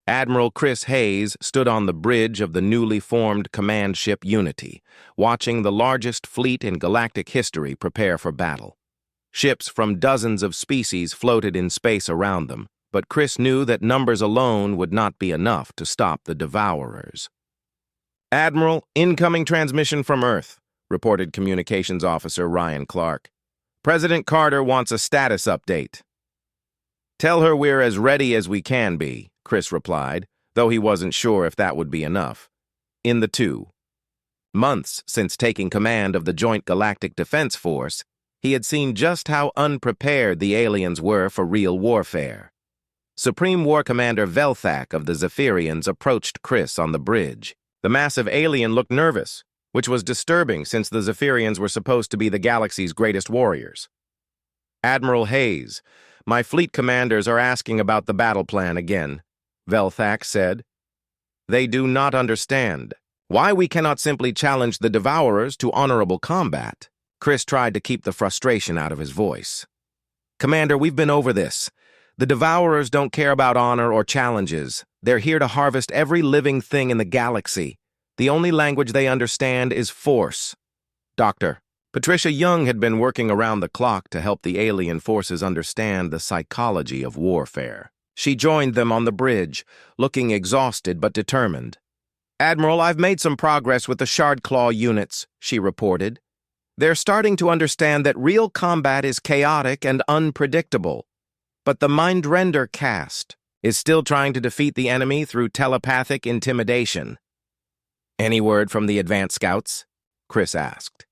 Admiral Chris Hayes stood on the bridge of the newly formed command ship Unity, watching the largest fleet in galactic history prepare for battle. Ships from dozens of species floated in space around them, but Chris knew that numbers alone would not be enough to stop the Devourers. "Admiral, incoming transmission from Earth," reported Communications Officer Ryan Clark. "President Carter wants a status update." "Tell her we're as ready as we can be," Chris replied, though he wasn't sure if that would be enough. In the 2 months since taking command of the Joint Galactic Defense Force, he had seen just how unprepared the aliens were for real warfare. Supreme War Commander Velthak of the Zephyrians approached Chris on the bridge. The massive alien looked nervous, which was disturbing since the Zephyrians were supposed to be the galaxy's greatest warriors. "Admiral Hayes, my fleet commanders are asking about the battle plan again," Velthak said. "They do not understand why we cannot simply challenge the Devourers to honorable combat." Chris tried to keep the frustration out of his voice. "Commander, we've been over this. The Devourers don't care about honor or challenges. They're here to harvest every living thing in the galaxy. The only language they understand is force." Dr. Patricia Young had been working around the clock to help the alien forces understand the psychology of warfare. She joined them on the bridge, looking exhausted but determined. "Admiral, I've made some progress with the Shardclaw units," she reported. "They're starting to understand that real combat is chaotic and unpredictable. But the Mindrender caste is still trying to defeat the enemy through telepathic intimidation." "Any word from the advanced scouts?" Chris asked.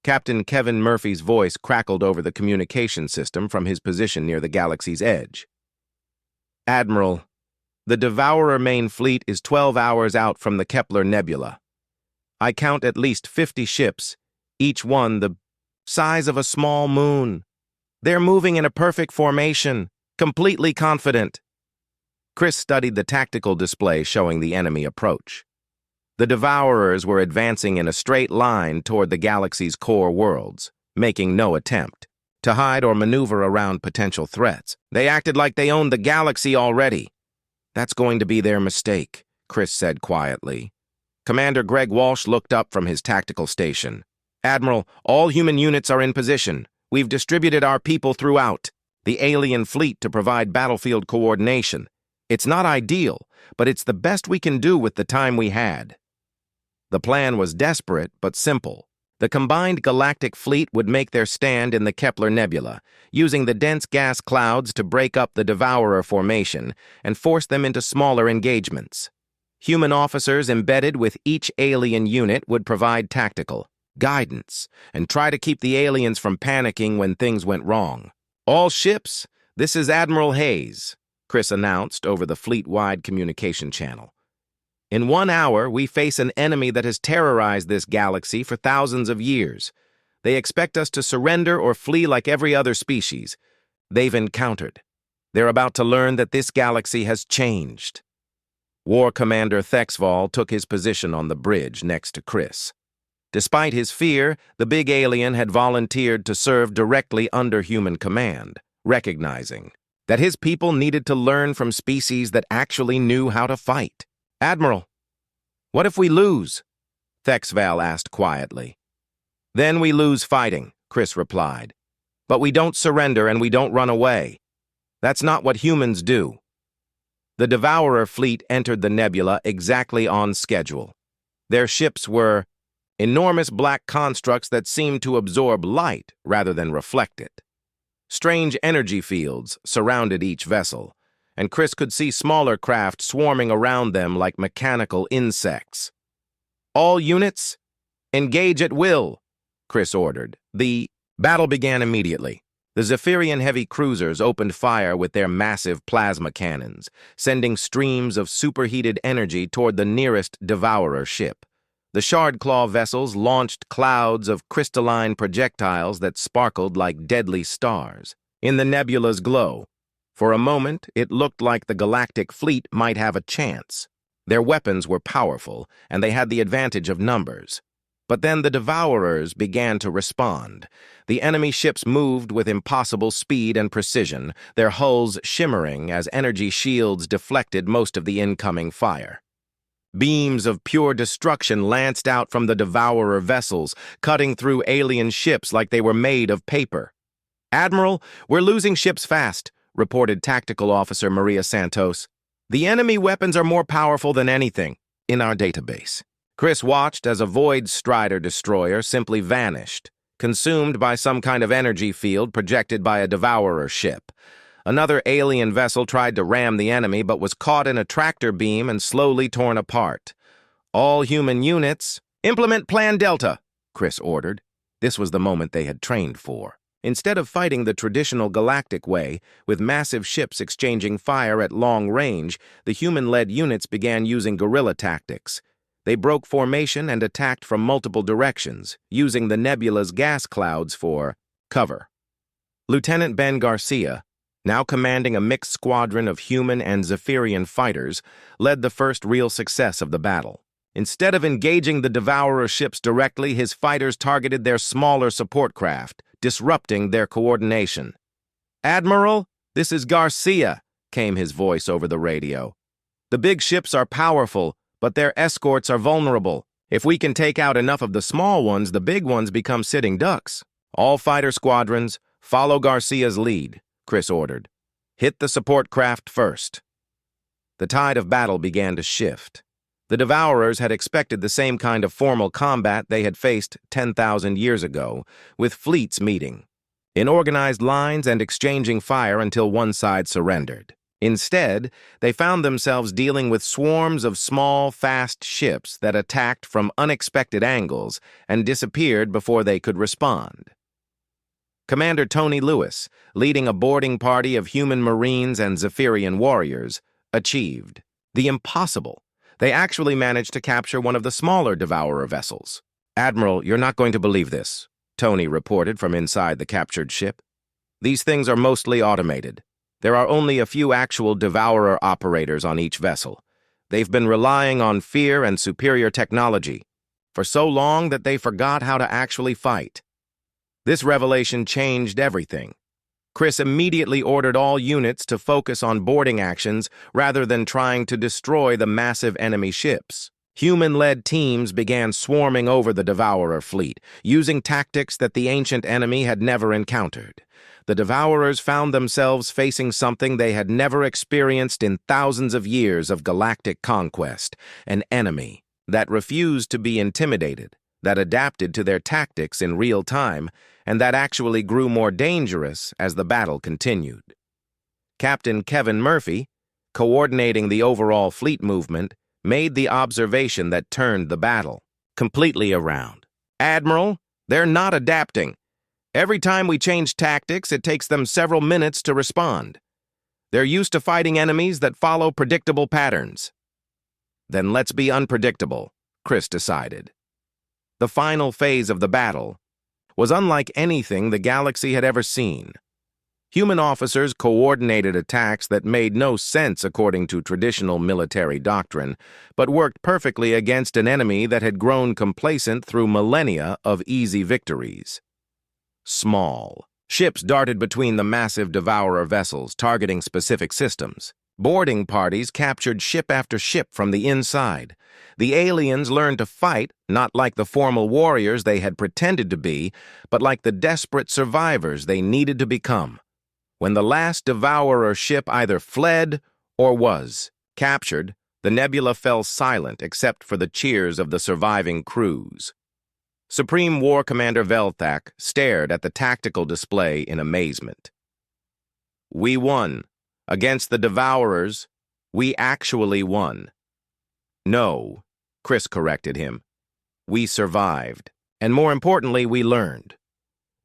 Captain Kevin Murphy's voice crackled over the communication system from his position near the galaxy's edge. "Admiral, the Devourer main fleet is 12 hours out from the Kepler Nebula. I count at least 50 ships, each one the size of a small moon. They're moving in a perfect formation, completely confident." Chris studied the tactical display showing the enemy approach. The Devourers were advancing in a straight line toward the galaxy's core worlds, making no attempt to hide or maneuver around potential threats. They acted like they owned the galaxy already. "That's going to be their mistake," Chris said quietly. Commander Greg Walsh looked up from his tactical station. "Admiral, all human units are in position. We've distributed our people throughout the alien fleet to provide battlefield coordination. It's not ideal, but it's the best we can do with the time we had." The plan was desperate but simple. The combined galactic fleet would make their stand in the Kepler Nebula, using the dense gas clouds to break up the Devourer formation and force them into smaller engagements. Human officers embedded with each alien unit would provide tactical guidance and try to keep the aliens from panicking when things went wrong. "All ships, this is Admiral Hayes," Chris announced over the fleet-wide communication channel. "In 1 hour, we face an enemy that has terrorized this galaxy for thousands of years. They expect us to surrender or flee like every other species they've encountered. They're about to learn that this galaxy has changed." War Commander Thexval took his position on the bridge next to Chris. Despite his fear, the big alien had volunteered to serve directly under human command, recognizing that his people needed to learn from species that actually knew how to fight. "Admiral, what if we lose?" Thexval asked quietly. "Then we lose fighting," Chris replied. "But we don't surrender and we don't run away. That's not what humans do." The Devourer fleet entered the nebula exactly on schedule. Their ships were enormous black constructs that seemed to absorb light rather than reflect it. Strange energy fields surrounded each vessel, and Chris could see smaller craft swarming around them like mechanical insects. "All units, engage at will," Chris ordered. The battle began immediately. The Zephyrian heavy cruisers opened fire with their massive plasma cannons, sending streams of superheated energy toward the nearest Devourer ship. The Shardclaw vessels launched clouds of crystalline projectiles that sparkled like deadly stars. In the nebula's glow, for a moment, it looked like the galactic fleet might have a chance. Their weapons were powerful, and they had the advantage of numbers. But then the Devourers began to respond. The enemy ships moved with impossible speed and precision, their hulls shimmering as energy shields deflected most of the incoming fire. Beams of pure destruction lanced out from the Devourer vessels, cutting through alien ships like they were made of paper. "Admiral, we're losing ships fast," reported Tactical Officer Maria Santos. "The enemy weapons are more powerful than anything in our database." Chris watched as a Void Strider destroyer simply vanished, consumed by some kind of energy field projected by a Devourer ship. Another alien vessel tried to ram the enemy but was caught in a tractor beam and slowly torn apart. "All human units, implement Plan Delta," Chris ordered. This was the moment they had trained for. Instead of fighting the traditional galactic way, with massive ships exchanging fire at long range, the human-led units began using guerrilla tactics. They broke formation and attacked from multiple directions, using the nebula's gas clouds for cover. Lieutenant Ben Garcia, now commanding a mixed squadron of human and Zephyrian fighters, led the first real success of the battle. Instead of engaging the Devourer ships directly, his fighters targeted their smaller support craft, disrupting their coordination. "Admiral, this is Garcia," came his voice over the radio. "The big ships are powerful, but their escorts are vulnerable. If we can take out enough of the small ones, the big ones become sitting ducks. All fighter squadrons, follow Garcia's lead," Chris ordered. "Hit the support craft first." The tide of battle began to shift. The Devourers had expected the same kind of formal combat they had faced 10,000 years ago, with fleets meeting, in organized lines and exchanging fire until one side surrendered. Instead, they found themselves dealing with swarms of small, fast ships that attacked from unexpected angles and disappeared before they could respond. Commander Tony Lewis, leading a boarding party of human Marines and Zephyrian warriors, achieved the impossible. They actually managed to capture one of the smaller Devourer vessels. "Admiral, you're not going to believe this," Tony reported from inside the captured ship. "These things are mostly automated. There are only a few actual Devourer operators on each vessel. They've been relying on fear and superior technology for so long that they forgot how to actually fight." This revelation changed everything. Chris immediately ordered all units to focus on boarding actions rather than trying to destroy the massive enemy ships. Human-led teams began swarming over the Devourer fleet, using tactics that the ancient enemy had never encountered. The Devourers found themselves facing something they had never experienced in thousands of years of galactic conquest, an enemy that refused to be intimidated, that adapted to their tactics in real time, and that actually grew more dangerous as the battle continued. Captain Kevin Murphy, coordinating the overall fleet movement, made the observation that turned the battle completely around. "Admiral, they're not adapting. Every time we change tactics, it takes them several minutes to respond. They're used to fighting enemies that follow predictable patterns." "Then let's be unpredictable," Chris decided. The final phase of the battle was unlike anything the galaxy had ever seen. Human officers coordinated attacks that made no sense according to traditional military doctrine, but worked perfectly against an enemy that had grown complacent through millennia of easy victories. Small ships darted between the massive Devourer vessels, targeting specific systems. Boarding parties captured ship after ship from the inside. The aliens learned to fight, not like the formal warriors they had pretended to be, but like the desperate survivors they needed to become. When the last Devourer ship either fled or was captured, the nebula fell silent except for the cheers of the surviving crews. Supreme War Commander Velthak stared at the tactical display in amazement. "We won. Against the Devourers, we actually won." "No," Chris corrected him. "We survived. And more importantly, we learned.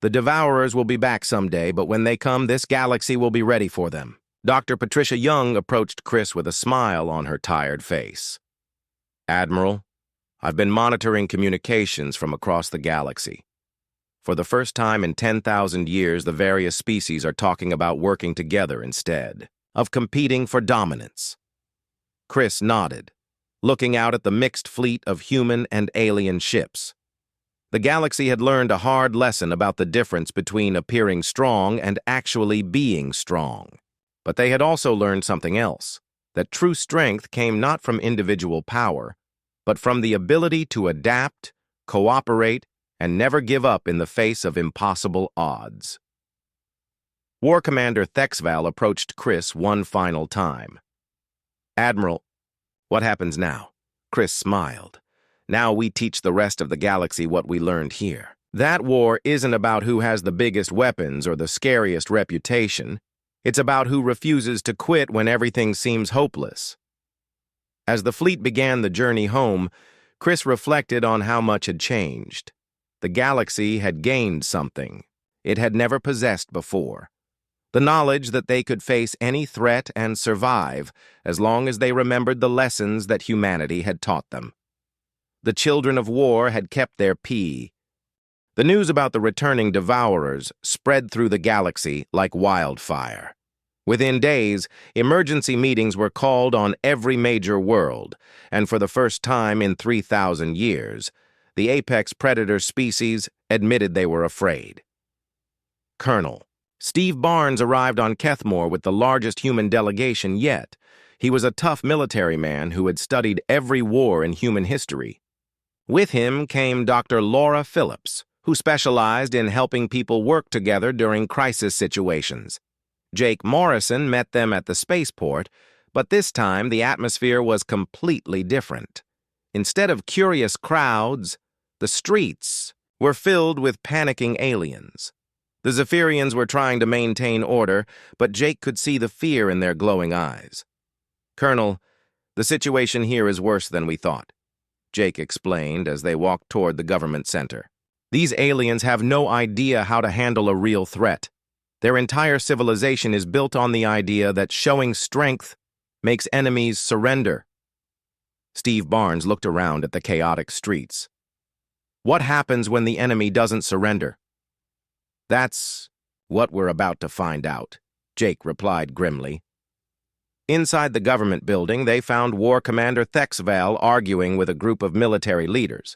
The Devourers will be back someday, but when they come, this galaxy will be ready for them." Dr. Patricia Young approached Chris with a smile on her tired face. "Admiral, I've been monitoring communications from across the galaxy. For the first time in 10,000 years, the various species are talking about working together instead of competing for dominance." Chris nodded, looking out at the mixed fleet of human and alien ships. The galaxy had learned a hard lesson about the difference between appearing strong and actually being strong. But they had also learned something else, that true strength came not from individual power, but from the ability to adapt, cooperate, and never give up in the face of impossible odds. War Commander Thexval approached Chris one final time. "Admiral, what happens now?" Chris smiled. "Now we teach the rest of the galaxy what we learned here. That war isn't about who has the biggest weapons or the scariest reputation. It's about who refuses to quit when everything seems hopeless." As the fleet began the journey home, Chris reflected on how much had changed. The galaxy had gained something it had never possessed before. The knowledge that they could face any threat and survive as long as they remembered the lessons that humanity had taught them. The children of war had kept their pee. The news about the returning Devourers spread through the galaxy like wildfire. Within days, emergency meetings were called on every major world, and for the first time in 3,000 years, the apex predator species admitted they were afraid. Colonel Steve Barnes arrived on Kethmore with the largest human delegation yet. He was a tough military man who had studied every war in human history. With him came Dr. Laura Phillips, who specialized in helping people work together during crisis situations. Jake Morrison met them at the spaceport, but this time the atmosphere was completely different. Instead of curious crowds, the streets were filled with panicking aliens. The Zephyrians were trying to maintain order, but Jake could see the fear in their glowing eyes. "Colonel, the situation here is worse than we thought," Jake explained as they walked toward the government center. "These aliens have no idea how to handle a real threat. Their entire civilization is built on the idea that showing strength makes enemies surrender." Steve Barnes looked around at the chaotic streets. "What happens when the enemy doesn't surrender?" "That's what we're about to find out," Jake replied grimly. Inside the government building, they found War Commander Thexval arguing with a group of military leaders.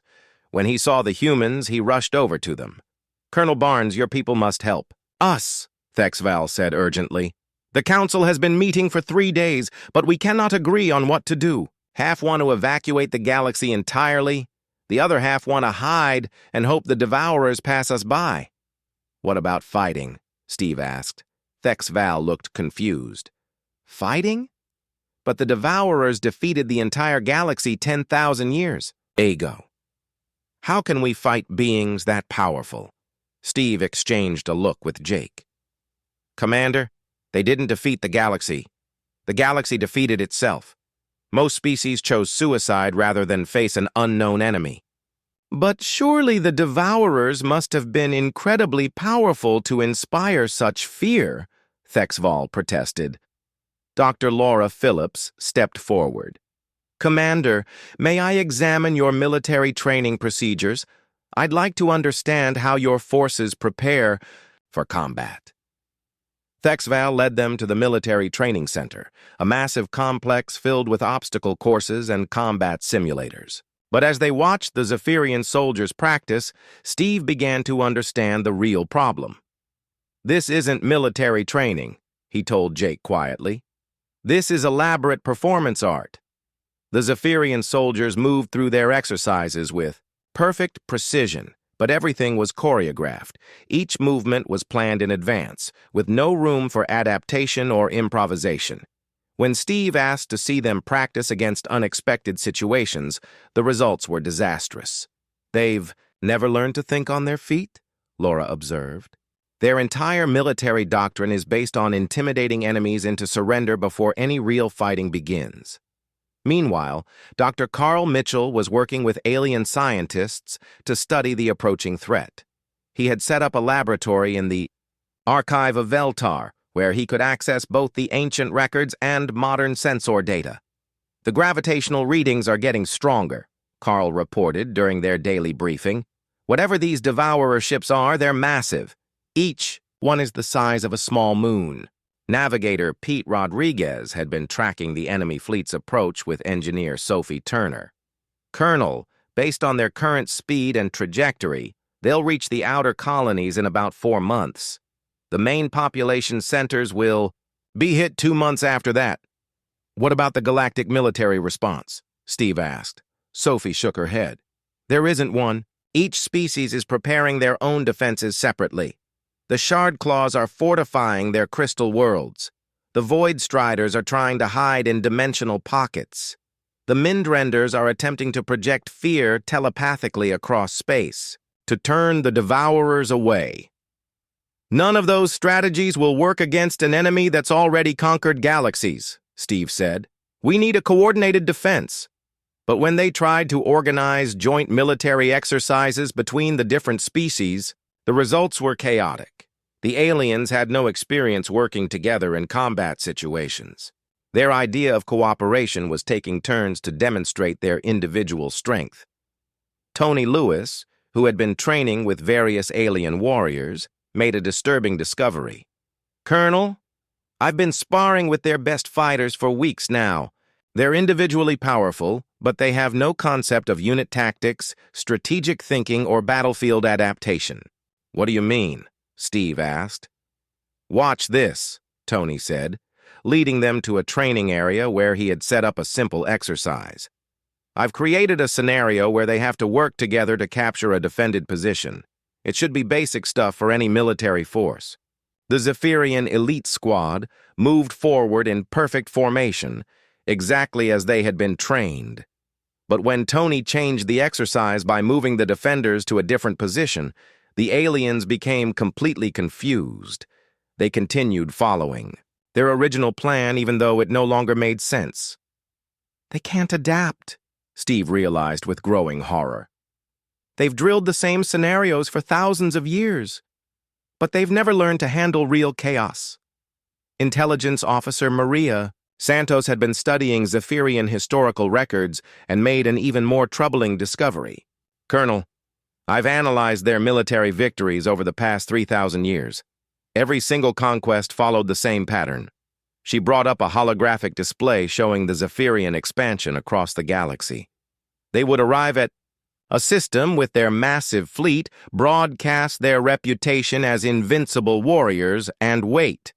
When he saw the humans, he rushed over to them. "Colonel Barnes, your people must help." "Us," Thexval said urgently. "The council has been meeting for 3 days, but we cannot agree on what to do. Half want to evacuate the galaxy entirely. The other half want to hide and hope the Devourers pass us by." "What about fighting?" Steve asked. Thexval looked confused. "Fighting? But the Devourers defeated the entire galaxy 10,000 years ago. How can we fight beings that powerful?" Steve exchanged a look with Jake. "Commander, they didn't defeat the galaxy. The galaxy defeated itself. Most species chose suicide rather than face an unknown enemy." "But surely the Devourers must have been incredibly powerful to inspire such fear," Thexval protested. Dr. Laura Phillips stepped forward. "Commander, may I examine your military training procedures? I'd like to understand how your forces prepare for combat." Thexval led them to the Military Training Center, a massive complex filled with obstacle courses and combat simulators. But as they watched the Zephyrian soldiers practice, Steve began to understand the real problem. "This isn't military training," he told Jake quietly. "This is elaborate performance art." The Zephyrian soldiers moved through their exercises with perfect precision, but everything was choreographed. Each movement was planned in advance, with no room for adaptation or improvisation. When Steve asked to see them practice against unexpected situations, the results were disastrous. "They've never learned to think on their feet," Laura observed. "Their entire military doctrine is based on intimidating enemies into surrender before any real fighting begins." Meanwhile, Dr. Carl Mitchell was working with alien scientists to study the approaching threat. He had set up a laboratory in the Archive of Veltar, where he could access both the ancient records and modern sensor data. "The gravitational readings are getting stronger," Carl reported during their daily briefing. "Whatever these Devourer ships are, they're massive. Each one is the size of a small moon." Navigator Pete Rodriguez had been tracking the enemy fleet's approach with engineer Sophie Turner. "Colonel," Based on their current speed and trajectory, they'll reach the outer colonies in about 4 months. The main population centers will be hit 2 months after that. What about the galactic military response? Steve asked. Sophie shook her head. There isn't one. Each species is preparing their own defenses separately. The Shard Claws are fortifying their crystal worlds. The Void Striders are trying to hide in dimensional pockets. The Mindrenders are attempting to project fear telepathically across space, to turn the Devourers away. None of those strategies will work against an enemy that's already conquered galaxies, Steve said. We need a coordinated defense. But when they tried to organize joint military exercises between the different species, the results were chaotic. The aliens had no experience working together in combat situations. Their idea of cooperation was taking turns to demonstrate their individual strength. Tony Lewis, who had been training with various alien warriors, made a disturbing discovery. Colonel, I've been sparring with their best fighters for weeks now. They're individually powerful, but they have no concept of unit tactics, strategic thinking, or battlefield adaptation. What do you mean? Steve asked. Watch this, Tony said, leading them to a training area where he had set up a simple exercise. I've created a scenario where they have to work together to capture a defended position. It should be basic stuff for any military force. The Zephyrian elite squad moved forward in perfect formation, exactly as they had been trained. But when Tony changed the exercise by moving the defenders to a different position, the aliens became completely confused. They continued following their original plan, even though it no longer made sense. They can't adapt, Steve realized with growing horror. They've drilled the same scenarios for thousands of years, but they've never learned to handle real chaos. Intelligence Officer Maria Santos had been studying Zephyrian historical records and made an even more troubling discovery. Colonel, I've analyzed their military victories over the past 3,000 years. Every single conquest followed the same pattern. She brought up a holographic display showing the Zephyrian expansion across the galaxy. They would arrive at a system with their massive fleet, broadcast their reputation as invincible warriors, and wait.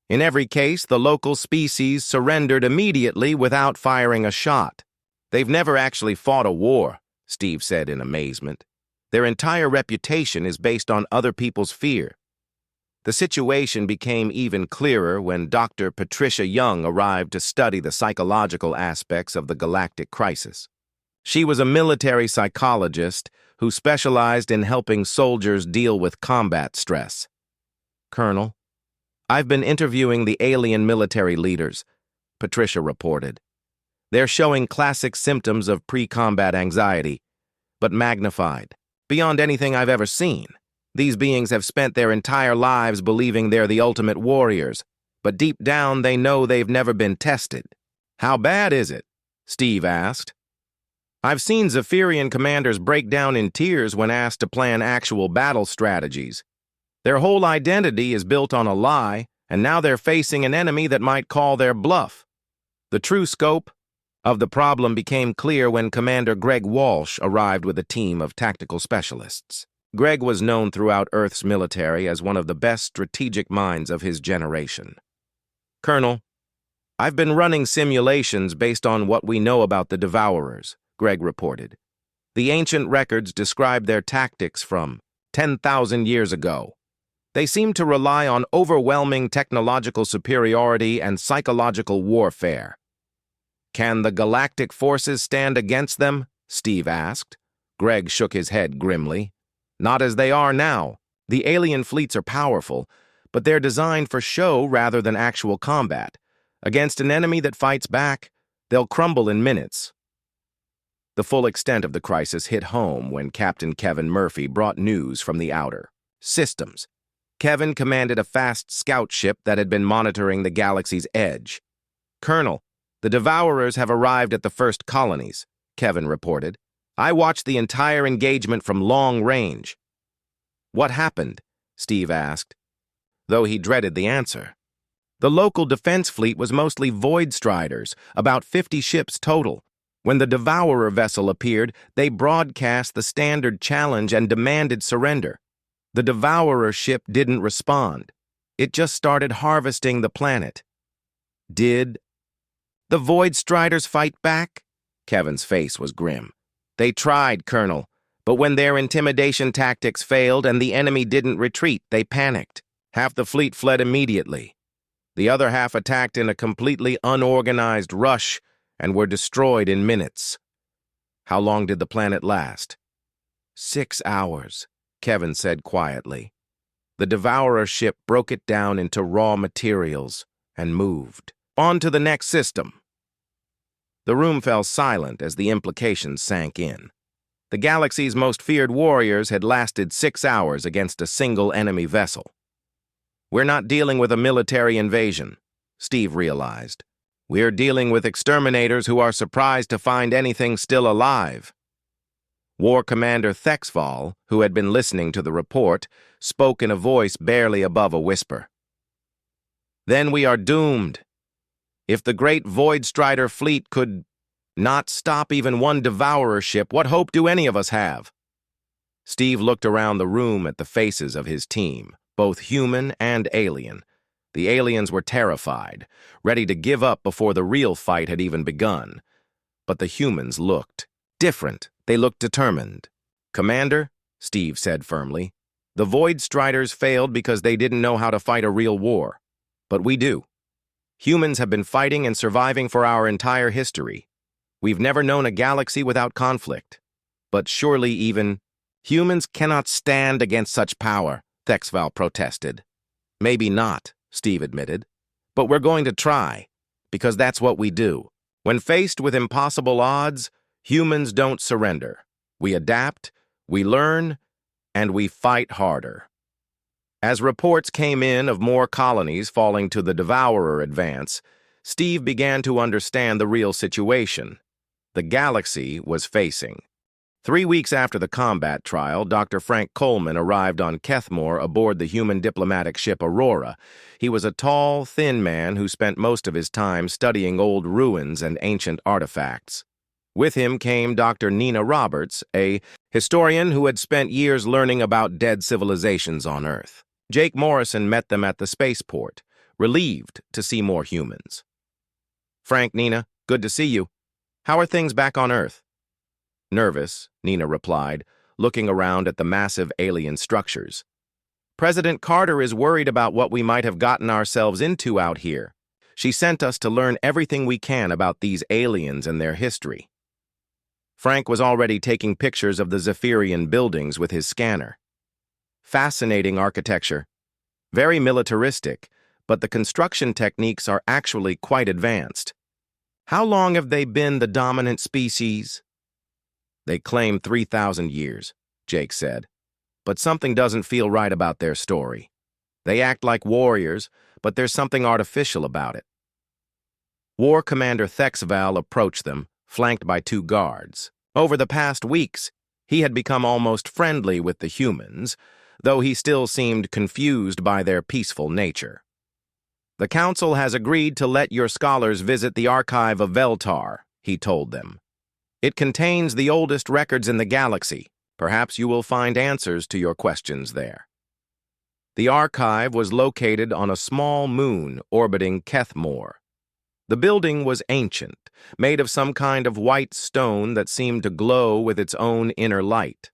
In every case, the local species surrendered immediately without firing a shot. They've never actually fought a war, Steve said in amazement. Their entire reputation is based on other people's fear. The situation became even clearer when Dr. Patricia Young arrived to study the psychological aspects of the galactic crisis. She was a military psychologist who specialized in helping soldiers deal with combat stress. Colonel, I've been interviewing the alien military leaders, Patricia reported. They're showing classic symptoms of pre-combat anxiety, but magnified, beyond anything I've ever seen. These beings have spent their entire lives believing they're the ultimate warriors, but deep down they know they've never been tested. How bad is it? Steve asked. I've seen Zephyrian commanders break down in tears when asked to plan actual battle strategies. Their whole identity is built on a lie, and now they're facing an enemy that might call their bluff. The true scope of the problem became clear when Commander Greg Walsh arrived with a team of tactical specialists. Greg was known throughout Earth's military as one of the best strategic minds of his generation. Colonel, I've been running simulations based on what we know about the Devourers, Greg reported. The ancient records describe their tactics from 10,000 years ago. They seem to rely on overwhelming technological superiority and psychological warfare. Can the galactic forces stand against them? Steve asked. Greg shook his head grimly. Not as they are now. The alien fleets are powerful, but they're designed for show rather than actual combat. Against an enemy that fights back, they'll crumble in minutes. The full extent of the crisis hit home when Captain Kevin Murphy brought news from the outer systems. Kevin commanded a fast scout ship that had been monitoring the galaxy's edge. Colonel, the Devourers have arrived at the first colonies, Kevin reported. I watched the entire engagement from long range. What happened? Steve asked, though he dreaded the answer. The local defense fleet was mostly Void Striders, about 50 ships total. When the Devourer vessel appeared, they broadcast the standard challenge and demanded surrender. The Devourer ship didn't respond. It just started harvesting the planet. Did the Void Striders fight back? Kevin's face was grim. They tried, Colonel, but when their intimidation tactics failed and the enemy didn't retreat, they panicked. Half the fleet fled immediately. The other half attacked in a completely unorganized rush and were destroyed in minutes. How long did the planet last? 6 hours, Kevin said quietly. The Devourer ship broke it down into raw materials and moved. On to the next system. The room fell silent as the implications sank in. The galaxy's most feared warriors had lasted 6 hours against a single enemy vessel. We're not dealing with a military invasion, Steve realized. We're dealing with exterminators who are surprised to find anything still alive. War Commander Thexval, who had been listening to the report, spoke in a voice barely above a whisper. Then we are doomed. If the great Void Strider fleet could not stop even one Devourer ship, what hope do any of us have? Steve looked around the room at the faces of his team, both human and alien. The aliens were terrified, ready to give up before the real fight had even begun. But the humans looked different. They looked determined. Commander, Steve said firmly, the Void Striders failed because they didn't know how to fight a real war. But we do. Humans have been fighting and surviving for our entire history. We've never known a galaxy without conflict. But surely even humans cannot stand against such power, Thexval protested. Maybe not, Steve admitted. But we're going to try, because that's what we do. When faced with impossible odds, humans don't surrender. We adapt, we learn, and we fight harder. As reports came in of more colonies falling to the Devourer advance, Steve began to understand the real situation the galaxy was facing. 3 weeks after the combat trial, Dr. Frank Coleman arrived on Kethmore aboard the human diplomatic ship Aurora. He was a tall, thin man who spent most of his time studying old ruins and ancient artifacts. With him came Dr. Nina Roberts, a historian who had spent years learning about dead civilizations on Earth. Jake Morrison met them at the spaceport, relieved to see more humans. Frank, Nina, good to see you. How are things back on Earth? Nervous, Nina replied, looking around at the massive alien structures. President Carter is worried about what we might have gotten ourselves into out here. She sent us to learn everything we can about these aliens and their history. Frank was already taking pictures of the Zephyrian buildings with his scanner. Fascinating architecture. Very militaristic, but the construction techniques are actually quite advanced. How long have they been the dominant species? They claim 3,000 years, Jake said. But something doesn't feel right about their story. They act like warriors, but there's something artificial about it. War Commander Thexval approached them, flanked by 2 guards. Over the past weeks, he had become almost friendly with the humans, though he still seemed confused by their peaceful nature. The Council has agreed to let your scholars visit the Archive of Veltar, he told them. It contains the oldest records in the galaxy. Perhaps you will find answers to your questions there. The archive was located on a small moon orbiting Kethmore. The building was ancient, made of some kind of white stone that seemed to glow with its own inner light.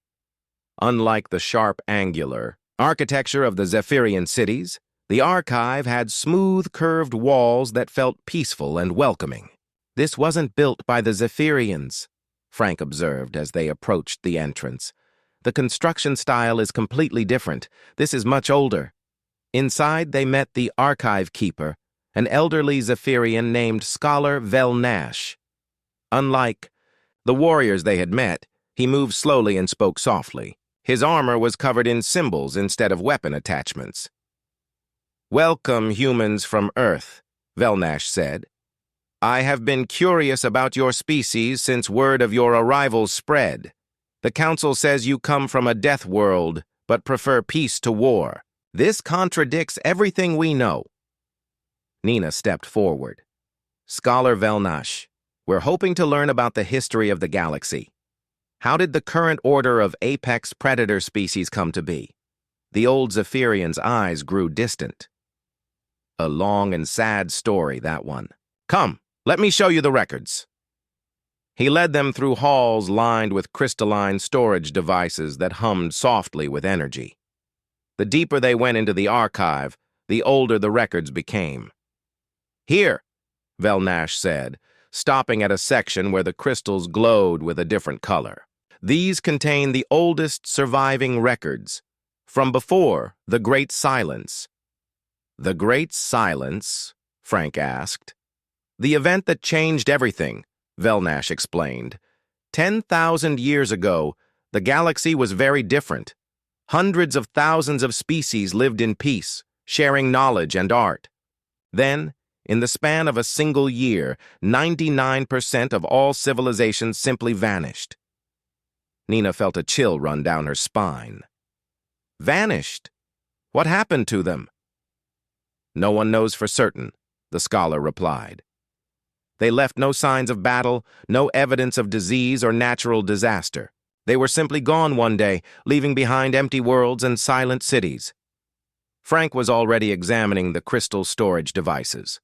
Unlike the sharp, angular architecture of the Zephyrian cities, the archive had smooth, curved walls that felt peaceful and welcoming. This wasn't built by the Zephyrians, Frank observed as they approached the entrance. The construction style is completely different. This is much older. Inside, they met the archive keeper, an elderly Zephyrian named Scholar Velnash. Unlike the warriors they had met, he moved slowly and spoke softly. His armor was covered in symbols instead of weapon attachments. Welcome, humans from Earth, Velnash said. I have been curious about your species since word of your arrival spread. The Council says you come from a death world, but prefer peace to war. This contradicts everything we know. Nina stepped forward. Scholar Velnash, We're hoping to learn about the history of the galaxy. How did the current order of apex predator species come to be? The old Zephyrian's eyes grew distant. A long and sad story, that one. Come, let me show you the records. He led them through halls lined with crystalline storage devices that hummed softly with energy. The deeper they went into the archive, the older the records became. Here, Velnash said, stopping at a section where the crystals glowed with a different color. These contain the oldest surviving records, from before the Great Silence. The Great Silence? Frank asked. The event that changed everything, Velnash explained. 10,000 years ago, the galaxy was very different. Hundreds of thousands of species lived in peace, sharing knowledge and art. Then, in the span of a single year, 99% of all civilizations simply vanished. Nina felt a chill run down her spine. Vanished? What happened to them? No one knows for certain, the scholar replied. They left no signs of battle, no evidence of disease or natural disaster. They were simply gone one day, leaving behind empty worlds and silent cities. Frank was already examining the crystal storage devices.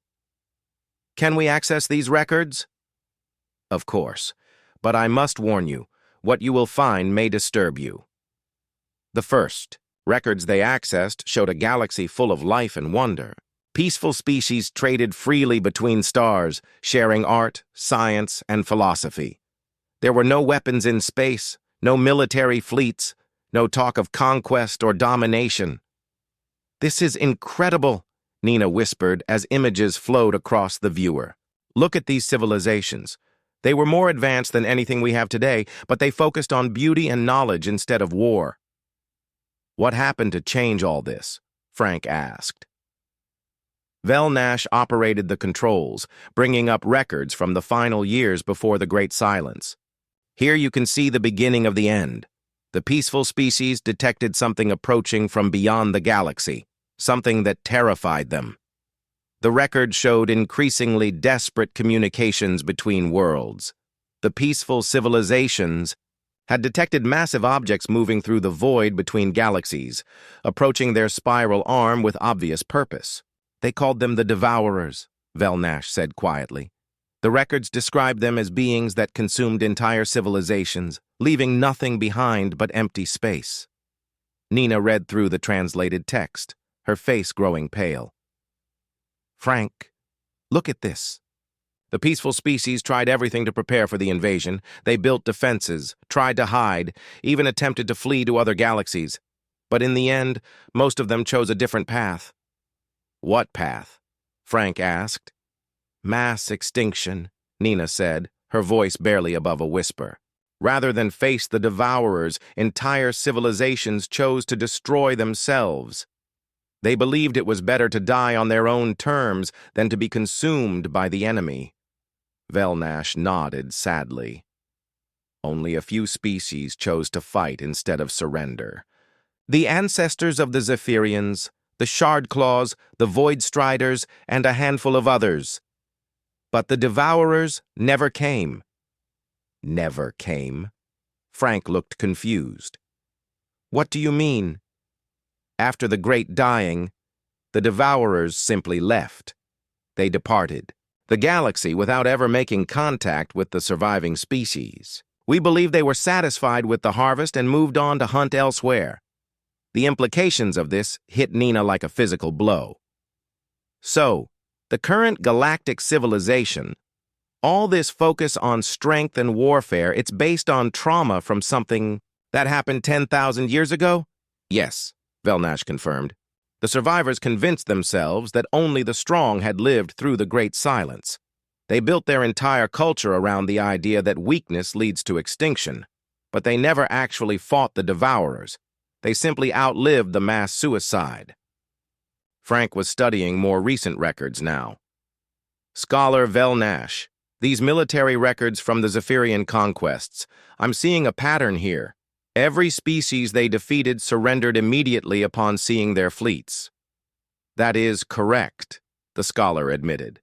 Can we access these records? Of course, but I must warn you, what you will find may disturb you. The first, records they accessed showed a galaxy full of life and wonder. Peaceful species traded freely between stars, sharing art, science, and philosophy. There were no weapons in space, no military fleets, no talk of conquest or domination. This is incredible, Nina whispered as images flowed across the viewer. Look at these civilizations. They were more advanced than anything we have today, but they focused on beauty and knowledge instead of war. What happened to change all this? Frank asked. Velnash operated the controls, bringing up records from the final years before the Great Silence. Here you can see the beginning of the end. The peaceful species detected something approaching from beyond the galaxy, something that terrified them. The record showed increasingly desperate communications between worlds. The peaceful civilizations had detected massive objects moving through the void between galaxies, approaching their spiral arm with obvious purpose. They called them the Devourers, Velnash said quietly. The records described them as beings that consumed entire civilizations, leaving nothing behind but empty space. Nina read through the translated text, her face growing pale. Frank, look at this. The peaceful species tried everything to prepare for the invasion. They built defenses, tried to hide, even attempted to flee to other galaxies. But in the end, most of them chose a different path. What path? Frank asked. Mass extinction, Nina said, her voice barely above a whisper. Rather than face the Devourers, entire civilizations chose to destroy themselves. They believed it was better to die on their own terms than to be consumed by the enemy. Velnash nodded sadly. Only a few species chose to fight instead of surrender. The ancestors of the Zephyrians, the Shardclaws, the Void Striders, and a handful of others. But the Devourers never came. Never came? Frank looked confused. What do you mean? After the Great Dying, the Devourers simply left. They departed the galaxy without ever making contact with the surviving species. We believe they were satisfied with the harvest and moved on to hunt elsewhere. The implications of this hit Nina like a physical blow. So, the current galactic civilization, all this focus on strength and warfare, it's based on trauma from something that happened 10,000 years ago? Yes, Velnash confirmed. The survivors convinced themselves that only the strong had lived through the Great Silence. They built their entire culture around the idea that weakness leads to extinction, but they never actually fought the Devourers. They simply outlived the mass suicide. Frank was studying more recent records now. Scholar Velnash, these military records from the Zephyrian conquests, I'm seeing a pattern here. Every species they defeated surrendered immediately upon seeing their fleets. That is correct, the scholar admitted.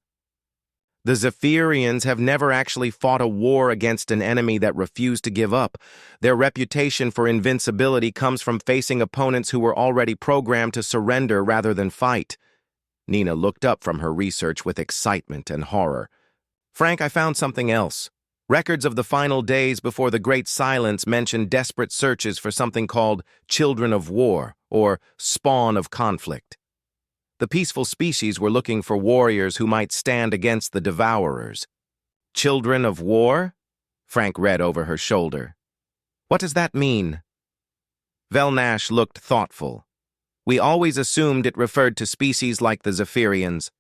The Zephyrians have never actually fought a war against an enemy that refused to give up. Their reputation for invincibility comes from facing opponents who were already programmed to surrender rather than fight. Nina looked up from her research with excitement and horror. Frank, I found something else. Records of the final days before the Great Silence mention desperate searches for something called Children of War, or Spawn of Conflict. The peaceful species were looking for warriors who might stand against the Devourers. Children of War? Frank read over her shoulder. What does that mean? Velnash looked thoughtful. We always assumed it referred to species like the Zephyrians,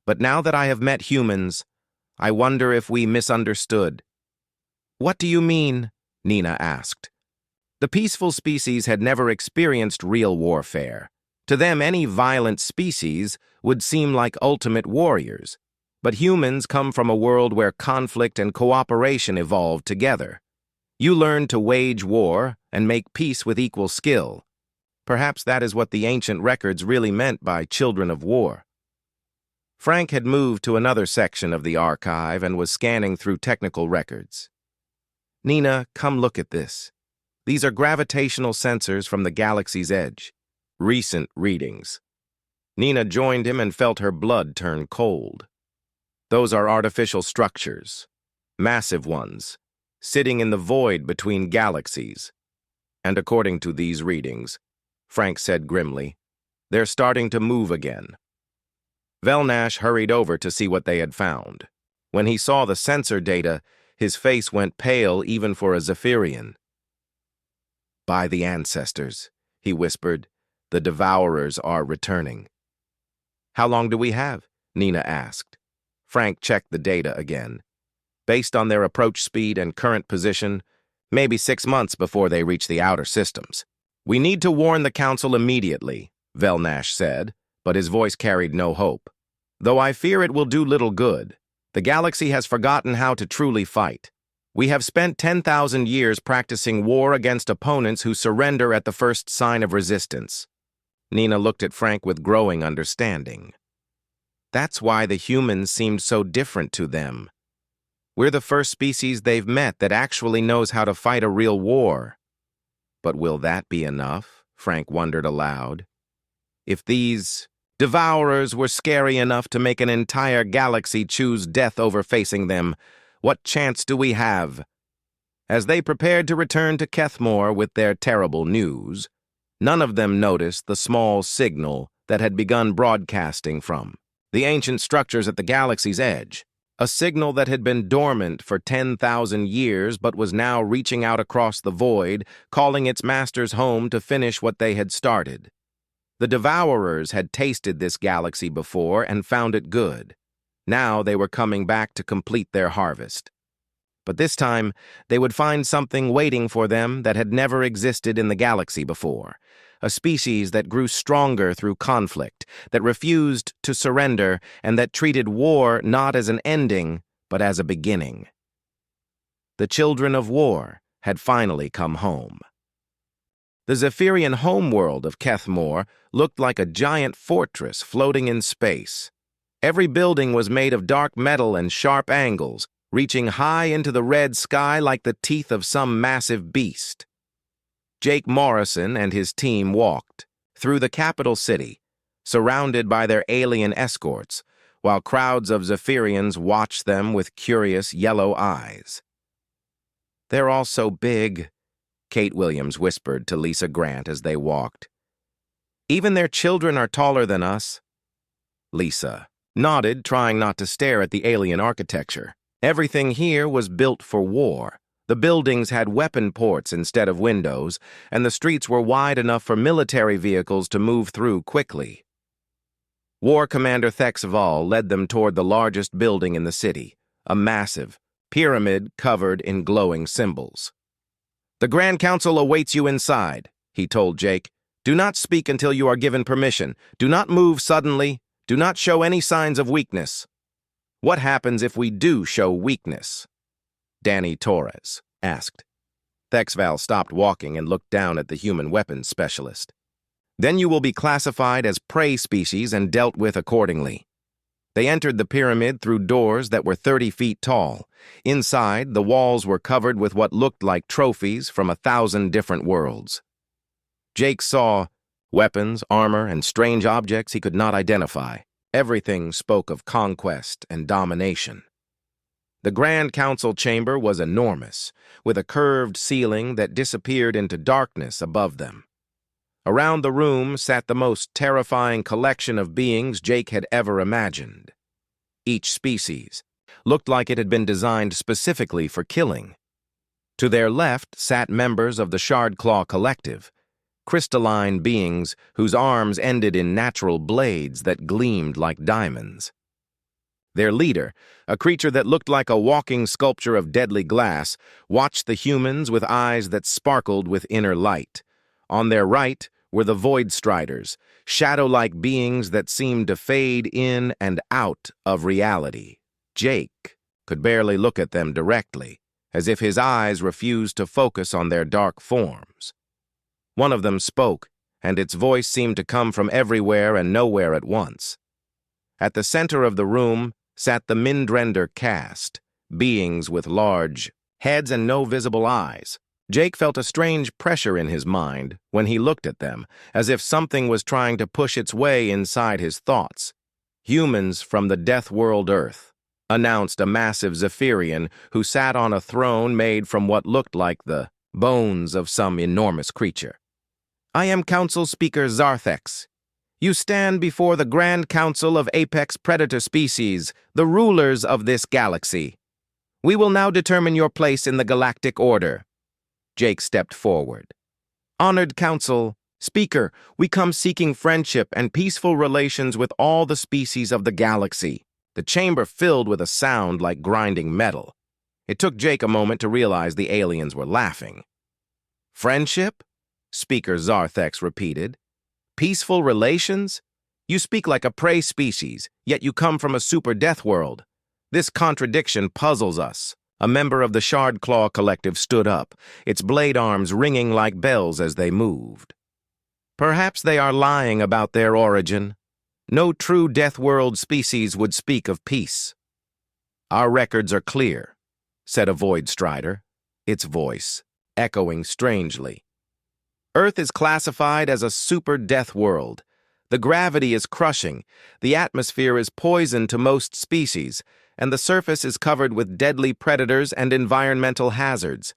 but now that I have met humans, I wonder if we misunderstood. What do you mean? Nina asked. The peaceful species had never experienced real warfare. To them, any violent species would seem like ultimate warriors. But humans come from a world where conflict and cooperation evolved together. You learn to wage war and make peace with equal skill. Perhaps that is what the ancient records really meant by children of war. Frank had moved to another section of the archive and was scanning through technical records. Nina, come look at this. These are gravitational sensors from the galaxy's edge. Recent readings. Nina joined him and felt her blood turn cold. Those are artificial structures, massive ones, sitting in the void between galaxies. And according to these readings, Frank said grimly, they're starting to move again. Velnash hurried over to see what they had found. When he saw the sensor data, his face went pale even for a Zephyrian. By the ancestors, he whispered, the Devourers are returning. How long do we have? Nina asked. Frank checked the data again. Based on their approach speed and current position, maybe 6 months before they reach the outer systems. We need to warn the Council immediately, Velnash said, but his voice carried no hope. Though I fear it will do little good. The galaxy has forgotten how to truly fight. We have spent 10,000 years practicing war against opponents who surrender at the first sign of resistance. Nina looked at Frank with growing understanding. That's why the humans seemed so different to them. We're the first species they've met that actually knows how to fight a real war. But will that be enough? Frank wondered aloud. If these Devourers were scary enough to make an entire galaxy choose death over facing them, what chance do we have? As they prepared to return to Kethmore with their terrible news, none of them noticed the small signal that had begun broadcasting from the ancient structures at the galaxy's edge, a signal that had been dormant for 10,000 years but was now reaching out across the void, calling its masters home to finish what they had started. The Devourers had tasted this galaxy before and found it good. Now they were coming back to complete their harvest. But this time, they would find something waiting for them that had never existed in the galaxy before. A species that grew stronger through conflict, that refused to surrender, and that treated war not as an ending, but as a beginning. The Children of War had finally come home. The Zephyrian homeworld of Kethmore looked like a giant fortress floating in space. Every building was made of dark metal and sharp angles, reaching high into the red sky like the teeth of some massive beast. Jake Morrison and his team walked through the capital city, surrounded by their alien escorts, while crowds of Zephyrians watched them with curious yellow eyes. They're all so big, Kate Williams whispered to Lisa Grant as they walked. Even their children are taller than us. Lisa nodded, trying not to stare at the alien architecture. Everything here was built for war. The buildings had weapon ports instead of windows, and the streets were wide enough for military vehicles to move through quickly. War Commander Thexval led them toward the largest building in the city, a massive pyramid covered in glowing symbols. The Grand Council awaits you inside, he told Jake. Do not speak until you are given permission. Do not move suddenly. Do not show any signs of weakness. What happens if we do show weakness? Danny Torres asked. Thexval stopped walking and looked down at the human weapons specialist. Then you will be classified as prey species and dealt with accordingly. They entered the pyramid through doors that were 30 feet tall. Inside, the walls were covered with what looked like trophies from 1,000 different worlds. Jake saw weapons, armor, and strange objects he could not identify. Everything spoke of conquest and domination. The Grand Council chamber was enormous, with a curved ceiling that disappeared into darkness above them. Around the room sat the most terrifying collection of beings Jake had ever imagined. Each species looked like it had been designed specifically for killing. To their left sat members of the Shardclaw Collective, crystalline beings whose arms ended in natural blades that gleamed like diamonds. Their leader, a creature that looked like a walking sculpture of deadly glass, watched the humans with eyes that sparkled with inner light. On their right were the Void Striders, shadow-like beings that seemed to fade in and out of reality. Jake could barely look at them directly, as if his eyes refused to focus on their dark forms. One of them spoke, and its voice seemed to come from everywhere and nowhere at once. At the center of the room sat the Mindrender caste, beings with large heads and no visible eyes. Jake felt a strange pressure in his mind when he looked at them, as if something was trying to push its way inside his thoughts. "Humans from the Death World Earth," announced a massive Zephyrian who sat on a throne made from what looked like the bones of some enormous creature. "I am Council Speaker Zarthex. You stand before the Grand Council of Apex Predator Species, the rulers of this galaxy. We will now determine your place in the Galactic Order." Jake stepped forward. "Honored Council, Speaker, we come seeking friendship and peaceful relations with all the species of the galaxy." The chamber filled with a sound like grinding metal. It took Jake a moment to realize the aliens were laughing. "Friendship?" Speaker Zarthex repeated. "Peaceful relations? You speak like a prey species, yet you come from a super death world. This contradiction puzzles us." A member of the Shardclaw Collective stood up, its blade arms ringing like bells as they moved. "Perhaps they are lying about their origin. No true Death World species would speak of peace." "Our records are clear," said a Void Strider, its voice echoing strangely. "Earth is classified as a super death world. The gravity is crushing, the atmosphere is poison to most species, and the surface is covered with deadly predators and environmental hazards."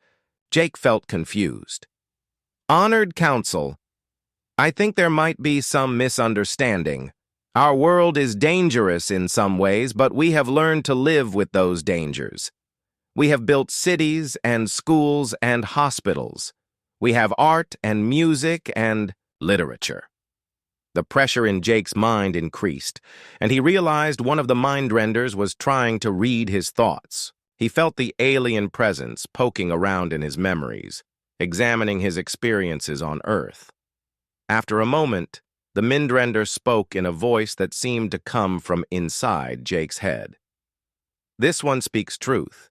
Jake felt confused. "Honored Council, I think there might be some misunderstanding. Our world is dangerous in some ways, but we have learned to live with those dangers. We have built cities and schools and hospitals. We have art and music and literature." The pressure in Jake's mind increased, and he realized one of the Mindrenders was trying to read his thoughts. He felt the alien presence poking around in his memories, examining his experiences on Earth. After a moment, the Mindrender spoke in a voice that seemed to come from inside Jake's head. "This one speaks truth.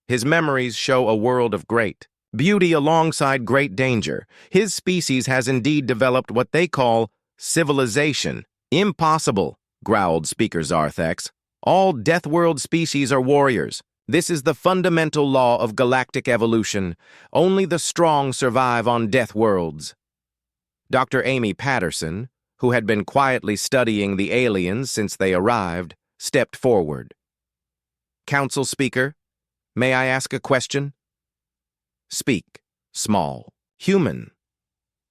His memories show a world of great beauty alongside great danger. His species has indeed developed what they call civilization." "Impossible," growled Speaker Zarthex. "All Death World species are warriors. This is the fundamental law of galactic evolution. Only the strong survive on Death Worlds." Dr. Amy Patterson, who had been quietly studying the aliens since they arrived, stepped forward. "Council Speaker, may I ask a question?" "Speak, small human.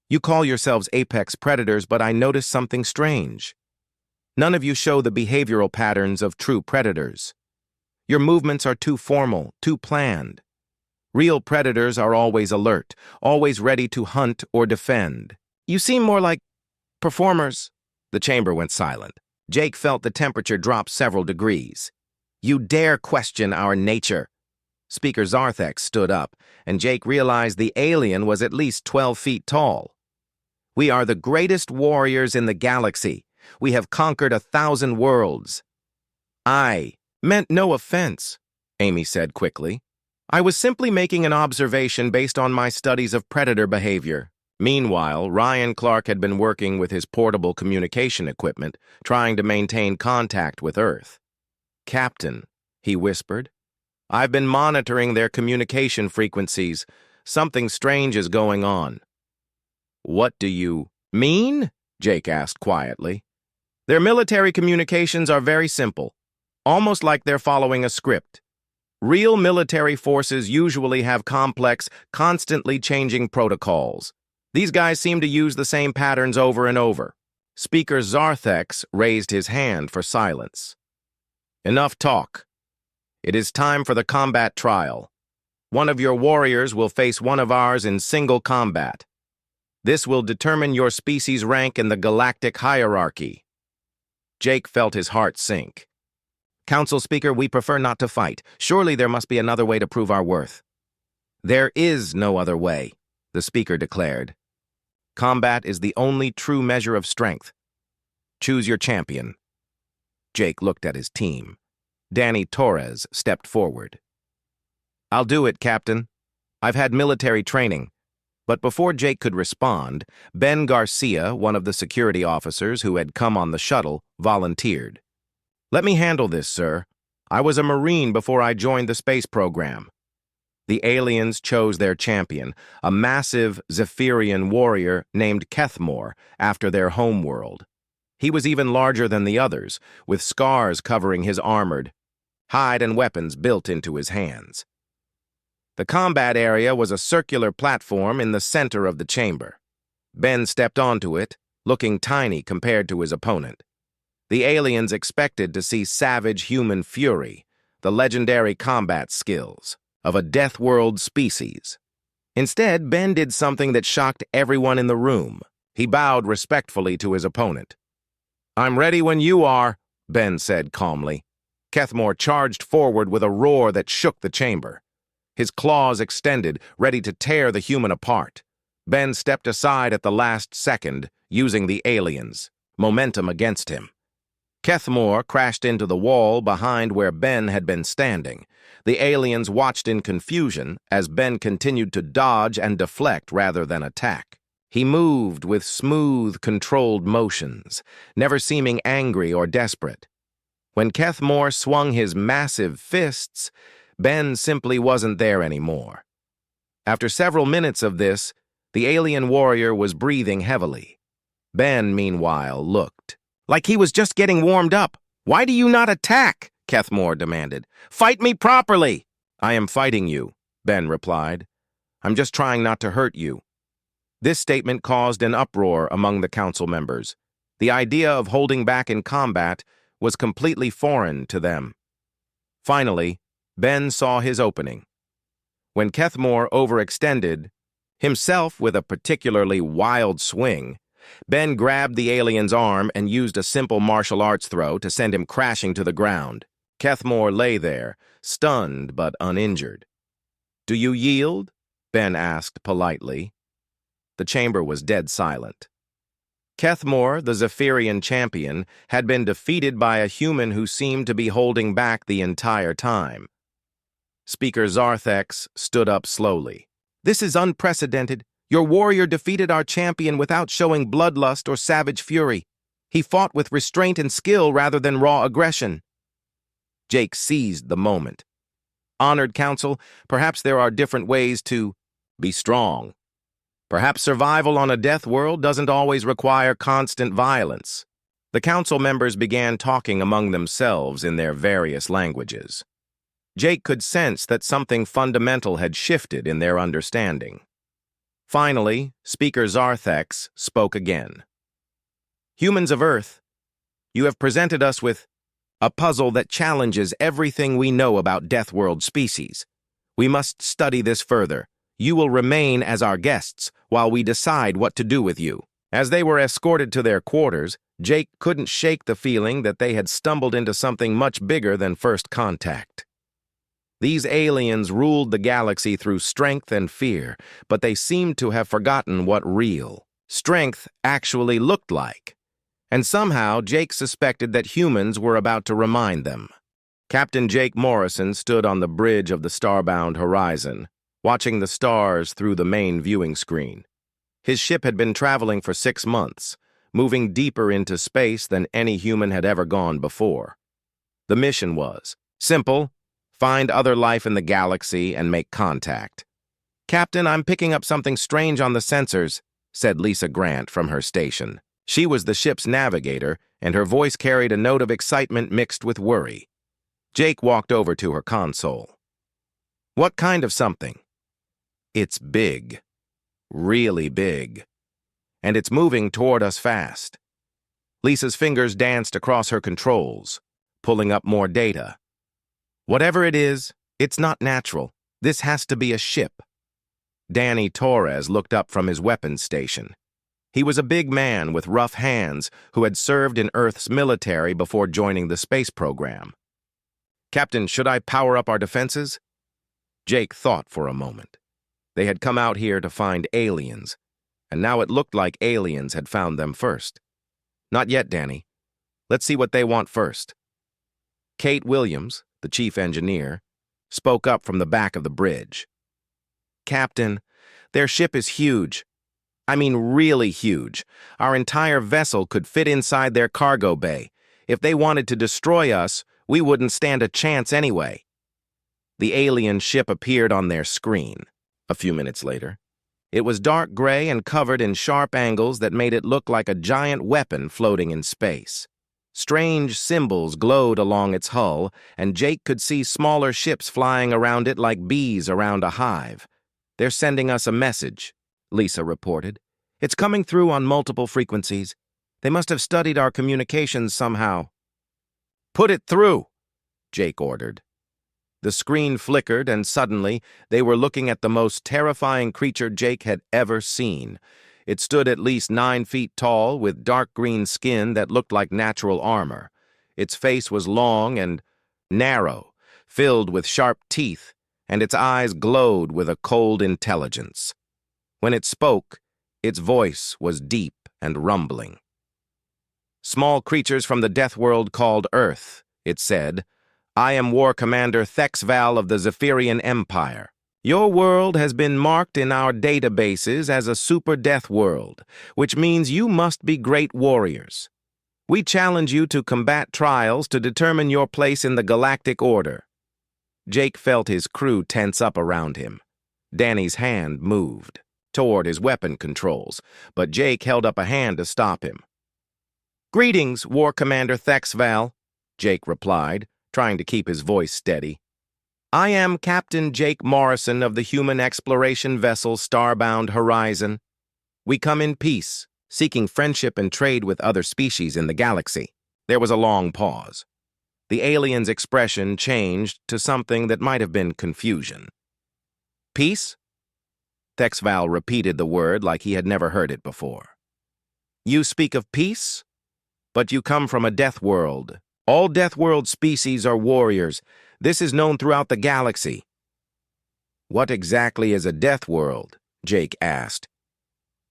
You call yourselves apex predators, but I notice something strange. None of you show the behavioral patterns of true predators. Your movements are too formal, too planned. Real predators are always alert, always ready to hunt or defend. You seem more like performers." The chamber went silent. Jake felt the temperature drop several degrees. "You dare question our nature?" Speaker Zarthex stood up, and Jake realized the alien was at least 12 feet tall. "We are the greatest warriors in the galaxy. We have conquered 1,000 worlds." "I meant no offense," Amy said quickly. "I was simply making an observation based on my studies of predator behavior." Meanwhile, Ryan Clark had been working with his portable communication equipment, trying to maintain contact with Earth. "Captain," he whispered, "I've been monitoring their communication frequencies. Something strange is going on." "What do you mean?" Jake asked quietly. "Their military communications are very simple, almost like they're following a script. Real military forces usually have complex, constantly changing protocols. These guys seem to use the same patterns over and over." Speaker Zarthex raised his hand for silence. "Enough talk. It is time for the combat trial. One of your warriors will face one of ours in single combat. This will determine your species' rank in the galactic hierarchy." Jake felt his heart sink. "Council Speaker, we prefer not to fight. Surely there must be another way to prove our worth." "There is no other way," the Speaker declared. "Combat is the only true measure of strength. Choose your champion." Jake looked at his team. Danny Torres stepped forward. "I'll do it, Captain. I've had military training." But before Jake could respond, Ben Garcia, one of the security officers who had come on the shuttle, volunteered. "Let me handle this, sir. I was a Marine before I joined the space program." The aliens chose their champion, a massive Zephyrian warrior named Kethmore, after their homeworld. He was even larger than the others, with scars covering his armored hide and weapons built into his hands. The combat area was a circular platform in the center of the chamber. Ben stepped onto it, looking tiny compared to his opponent. The aliens expected to see savage human fury, the legendary combat skills of a Deathworld species. Instead, Ben did something that shocked everyone in the room. He bowed respectfully to his opponent. "I'm ready when you are," Ben said calmly. Kethmore charged forward with a roar that shook the chamber. His claws extended, ready to tear the human apart. Ben stepped aside at the last second, using the aliens' momentum against him. Kethmore crashed into the wall behind where Ben had been standing. The aliens watched in confusion as Ben continued to dodge and deflect rather than attack. He moved with smooth, controlled motions, never seeming angry or desperate. When Kethmore swung his massive fists, Ben simply wasn't there anymore. After several minutes of this, the alien warrior was breathing heavily. Ben, meanwhile, looked like he was just getting warmed up. "Why do you not attack?" Kethmore demanded. "Fight me properly." "I am fighting you," Ben replied. "I'm just trying not to hurt you." This statement caused an uproar among the council members. The idea of holding back in combat was completely foreign to them. Finally, Ben saw his opening. When Kethmore overextended, himself with a particularly wild swing, Ben grabbed the alien's arm and used a simple martial arts throw to send him crashing to the ground. Kethmore lay there, stunned but uninjured. "Do you yield?" Ben asked politely. The chamber was dead silent. Kethmore, the Zephyrian champion, had been defeated by a human who seemed to be holding back the entire time. Speaker Zarthex stood up slowly. "This is unprecedented. Your warrior defeated our champion without showing bloodlust or savage fury. He fought with restraint and skill rather than raw aggression." Jake seized the moment. "Honored Council, perhaps there are different ways to be strong. Perhaps survival on a death world doesn't always require constant violence." The council members began talking among themselves in their various languages. Jake could sense that something fundamental had shifted in their understanding. Finally, Speaker Zarthex spoke again. "Humans of Earth, you have presented us with a puzzle that challenges everything we know about Deathworld species. We must study this further. You will remain as our guests while we decide what to do with you." As they were escorted to their quarters, Jake couldn't shake the feeling that they had stumbled into something much bigger than first contact. These aliens ruled the galaxy through strength and fear, but they seemed to have forgotten what real strength actually looked like. And somehow Jake suspected that humans were about to remind them. Captain Jake Morrison stood on the bridge of the starbound horizon, watching the stars through the main viewing screen. His ship had been traveling for 6 months, moving deeper into space than any human had ever gone before. The mission was simple: find other life in the galaxy and make contact. "Captain, I'm picking up something strange on the sensors," said Lisa Grant from her station. She was the ship's navigator, and her voice carried a note of excitement mixed with worry. Jake walked over to her console. "What kind of something?" "It's big. Really big. And it's moving toward us fast." Lisa's fingers danced across her controls, pulling up more data. "Whatever it is, it's not natural. This has to be a ship." Danny Torres looked up from his weapons station. He was a big man with rough hands who had served in Earth's military before joining the space program. "Captain, should I power up our defenses?" Jake thought for a moment. They had come out here to find aliens, and now it looked like aliens had found them first. "Not yet, Danny. Let's see what they want first." Kate Williams, the chief engineer, spoke up from the back of the bridge. "Captain, their ship is huge. I mean really huge. Our entire vessel could fit inside their cargo bay. If they wanted to destroy us, we wouldn't stand a chance anyway." The alien ship appeared on their screen. A few minutes later, it was dark gray and covered in sharp angles that made it look like a giant weapon floating in space. Strange symbols glowed along its hull, and Jake could see smaller ships flying around it like bees around a hive. "They're sending us a message," Lisa reported. "It's coming through on multiple frequencies. They must have studied our communications somehow." "Put it through," Jake ordered. The screen flickered, and suddenly they were looking at the most terrifying creature Jake had ever seen. It stood at least 9 feet tall, with dark green skin that looked like natural armor. Its face was long and narrow, filled with sharp teeth, and its eyes glowed with a cold intelligence. When it spoke, its voice was deep and rumbling. "Small creatures from the death world called Earth," it said. "I am War Commander Thexval of the Zephyrian Empire. Your world has been marked in our databases as a super death world, which means you must be great warriors. We challenge you to combat trials to determine your place in the Galactic Order." Jake felt his crew tense up around him. Danny's hand moved toward his weapon controls, but Jake held up a hand to stop him. "Greetings, War Commander Thexval," Jake replied, trying to keep his voice steady. "I am Captain Jake Morrison of the human exploration vessel Starbound Horizon. We come in peace, seeking friendship and trade with other species in the galaxy." There was a long pause. The alien's expression changed to something that might have been confusion. "Peace?" Thexval repeated the word like he had never heard it before. "You speak of peace? But you come from a death world. All death world species are warriors. This is known throughout the galaxy." "What exactly is a death world?" Jake asked.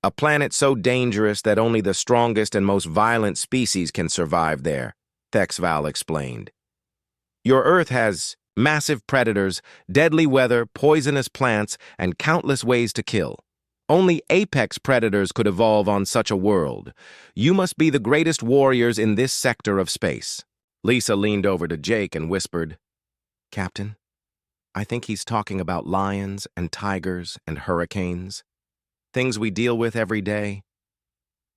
"A planet so dangerous that only the strongest and most violent species can survive there," Thexval explained. "Your Earth has massive predators, deadly weather, poisonous plants, and countless ways to kill. Only apex predators could evolve on such a world. You must be the greatest warriors in this sector of space." Lisa leaned over to Jake and whispered, "Captain, I think he's talking about lions and tigers and hurricanes. Things we deal with every day."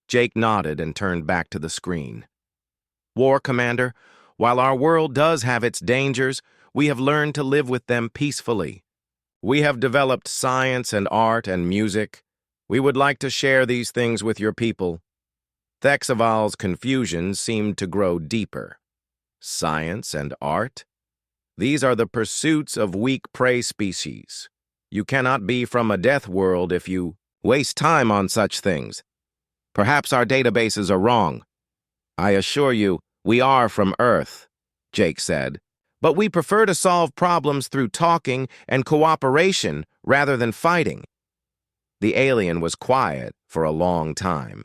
Jake nodded and turned back to the screen. "War Commander, while our world does have its dangers, we have learned to live with them peacefully. We have developed science and art and music. We would like to share these things with your people." Thexval's confusion seemed to grow deeper. Science and art? These are the pursuits of weak prey species. You cannot be from a death world if you waste time on such things. Perhaps our databases are wrong. "I assure you, we are from Earth," Jake said. "But we prefer to solve problems through talking and cooperation rather than fighting." The alien was quiet for a long time.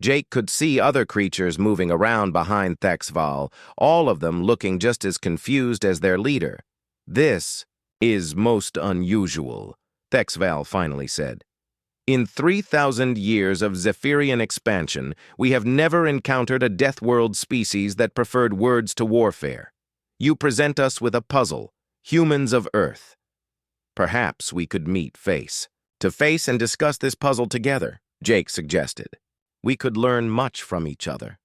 Jake could see other creatures moving around behind Thexval, all of them looking just as confused as their leader. "This is most unusual," Thexval finally said. "In 3,000 years of Zephyrian expansion, we have never encountered a death world species that preferred words to warfare. You present us with a puzzle, humans of Earth. Perhaps we could meet face to face and discuss this puzzle together, Jake suggested. We could learn much from each other.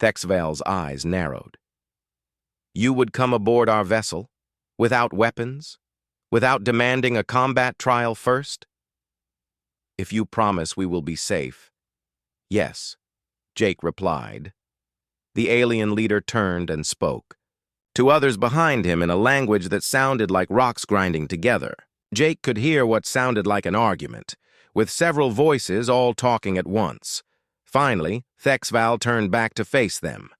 Thexval's eyes narrowed. You would come aboard our vessel, without weapons, without demanding a combat trial first? If you promise we will be safe. Yes, Jake replied. The alien leader turned and spoke to others behind him in a language that sounded like rocks grinding together. Jake could hear what sounded like an argument, with several voices all talking at once. Finally, Thexval turned back to face them.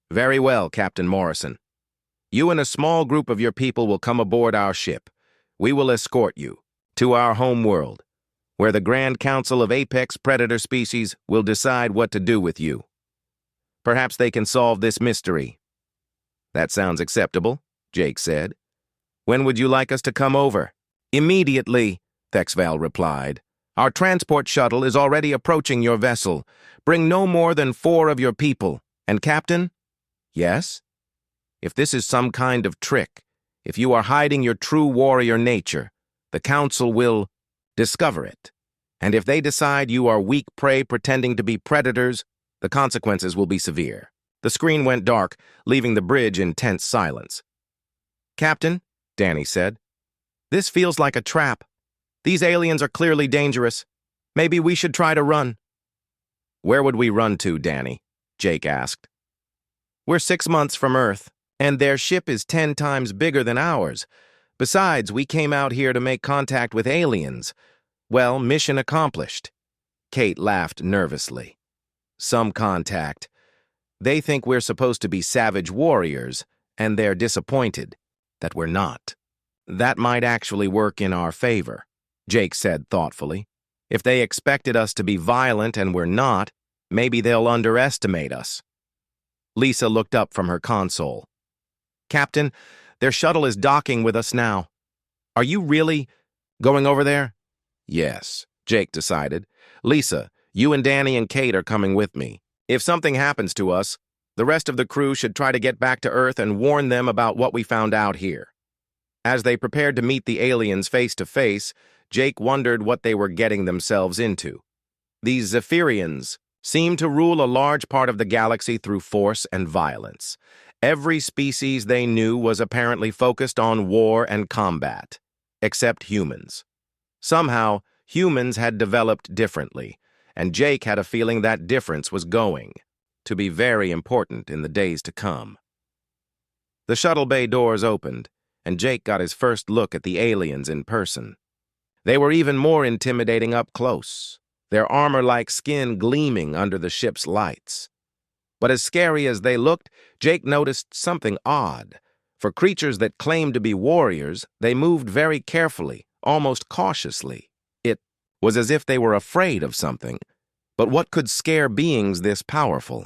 Very well, Captain Morrison. You and a small group of your people will come aboard our ship. We will escort you to our home world, where the Grand Council of Apex Predator Species will decide what to do with you. Perhaps they can solve this mystery. That sounds acceptable, Jake said. When would you like us to come over? Immediately, Thexval replied. Our transport shuttle is already approaching your vessel. Bring no more than 4 of your people. And Captain? Yes? If this is some kind of trick, if you are hiding your true warrior nature, the Council will discover it. And if they decide you are weak prey pretending to be predators, the consequences will be severe. The screen went dark, leaving the bridge in tense silence. Captain, Danny said, this feels like a trap. These aliens are clearly dangerous. Maybe we should try to run. Where would we run to, Danny? Jake asked. We're 6 months from Earth, and their ship is 10 times bigger than ours. Besides, we came out here to make contact with aliens. Well, mission accomplished. Kate laughed nervously. Some contact. They think we're supposed to be savage warriors, and they're disappointed that we're not. That might actually work in our favor, Jake said thoughtfully. If they expected us to be violent and we're not, maybe they'll underestimate us. Lisa looked up from her console. Captain, their shuttle is docking with us now. Are you really going over there? Yes, Jake decided. Lisa, you and Danny and Kate are coming with me. If something happens to us, the rest of the crew should try to get back to Earth and warn them about what we found out here. As they prepared to meet the aliens face to face, Jake wondered what they were getting themselves into. These Zephyrians seemed to rule a large part of the galaxy through force and violence. Every species they knew was apparently focused on war and combat, except humans. Somehow, humans had developed differently, and Jake had a feeling that difference was going to be very important in the days to come. The shuttle bay doors opened, and Jake got his first look at the aliens in person. They were even more intimidating up close, their armor-like skin gleaming under the ship's lights. But as scary as they looked, Jake noticed something odd. For creatures that claimed to be warriors, they moved very carefully, almost cautiously. It was as if they were afraid of something. But what could scare beings this powerful?